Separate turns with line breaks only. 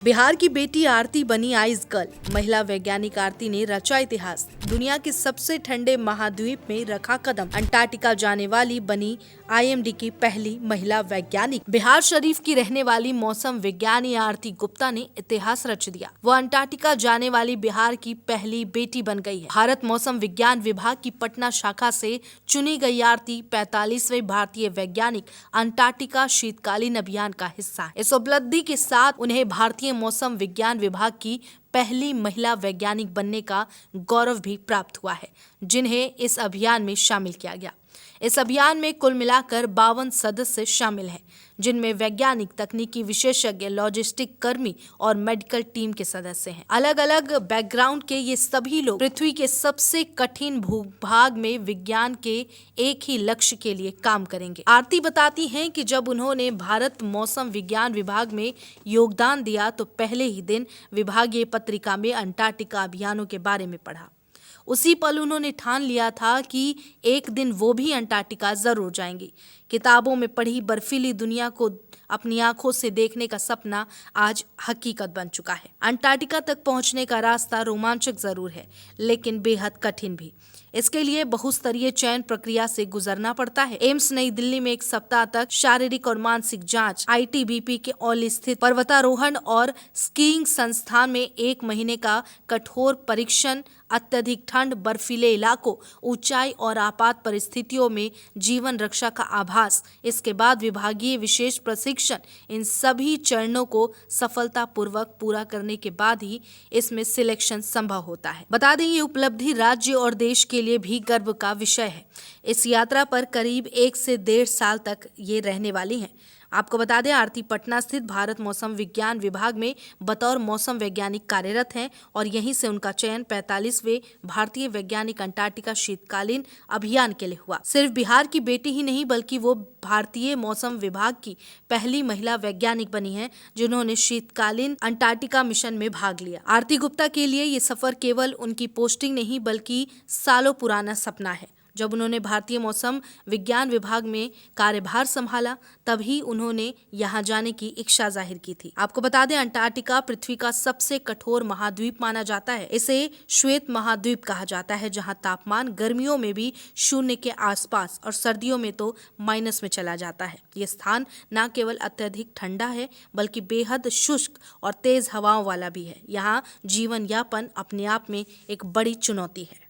बिहार की बेटी आरती बनी आइस गर्ल। महिला वैज्ञानिक आरती ने रचा इतिहास। दुनिया के सबसे ठंडे महाद्वीप में रखा कदम। अंटार्कटिका जाने वाली बनी आईएमडी की पहली महिला वैज्ञानिक। बिहार शरीफ की रहने वाली मौसम विज्ञानी आरती गुप्ता ने इतिहास रच दिया। वो अंटार्कटिका जाने वाली बिहार की पहली बेटी बन गई है। भारत मौसम विज्ञान विभाग की पटना शाखा से चुनी गई आरती 45वें भारतीय वैज्ञानिक अंटार्कटिका शीतकालीन अभियान का हिस्सा है। इस उपलब्धि के साथ उन्हें भारतीय मौसम विज्ञान विभाग की पहली महिला वैज्ञानिक बनने का गौरव भी प्राप्त हुआ है, जिन्हें इस अभियान में शामिल किया गया। इस अभियान में कुल मिलाकर 52 सदस्य शामिल हैं, जिनमें वैज्ञानिक, तकनीकी विशेषज्ञ, लॉजिस्टिक कर्मी और मेडिकल टीम के सदस्य हैं। अलग अलग बैकग्राउंड के ये सभी लोग पृथ्वी के सबसे कठिन भूभाग में विज्ञान के एक ही लक्ष्य के लिए काम करेंगे। आरती बताती हैं कि जब उन्होंने भारत मौसम विज्ञान विभाग में योगदान दिया तो पहले ही दिन विभागीय पत्रिका में अंटार्कटिका अभियानों के बारे में पढ़ा। उसी पल उन्होंने ठान लिया था कि एक दिन वो भी अंटार्कटिका जरूर जाएंगी। किताबों में पढ़ी बर्फीली दुनिया को अपनी आंखों से देखने का सपना आज हकीकत बन चुका है। अंटार्कटिका तक पहुंचने का रास्ता रोमांचक जरूर है, लेकिन बेहद कठिन भी। इसके लिए बहुस्तरीय चयन प्रक्रिया से गुजरना पड़ता है। एम्स नई दिल्ली में एक सप्ताह तक शारीरिक और मानसिक जांच, आईटीबीपी के औली स्थित पर्वतारोहण और स्कीइंग संस्थान में 1 महीने का कठोर परीक्षण, अत्यधिक ठंड, बर्फीले इलाकों, ऊंचाई और आपात परिस्थितियों में जीवन रक्षा का आभास, इसके बाद विभागीय विशेष प्रशिक्षण, इन सभी चरणों को सफलतापूर्वक पूरा करने के बाद ही इसमें सिलेक्शन संभव होता है। बता दें, ये उपलब्धि राज्य और देश के लिए भी गर्व का विषय है। इस यात्रा पर करीब 1 से 1.5 साल तक ये रहने वाली हैं। आपको बता दें, आरती पटना स्थित भारत मौसम विज्ञान विभाग में बतौर मौसम वैज्ञानिक कार्यरत हैं और यहीं से उनका चयन 45वें भारतीय वैज्ञानिक अंटार्कटिका शीतकालीन अभियान के लिए हुआ। सिर्फ बिहार की बेटी ही नहीं, बल्कि वो भारतीय मौसम विभाग की पहली महिला वैज्ञानिक बनी है जिन्होंने शीतकालीन अंटार्कटिका मिशन में भाग लिया। आरती गुप्ता के लिए ये सफर केवल उनकी पोस्टिंग नहीं, बल्कि सालों पुराना सपना है। जब उन्होंने भारतीय मौसम विज्ञान विभाग में कार्यभार संभाला, तभी उन्होंने यहां जाने की इच्छा जाहिर की थी। आपको बता दें, अंटार्कटिका पृथ्वी का सबसे कठोर महाद्वीप माना जाता है। इसे श्वेत महाद्वीप कहा जाता है, जहां तापमान गर्मियों में भी 0 के आसपास और सर्दियों में तो माइनस में चला जाता है। ये स्थान न केवल अत्यधिक ठंडा है, बल्कि बेहद शुष्क और तेज हवाओं वाला भी है। यहाँ जीवन यापन अपने आप में एक बड़ी चुनौती है।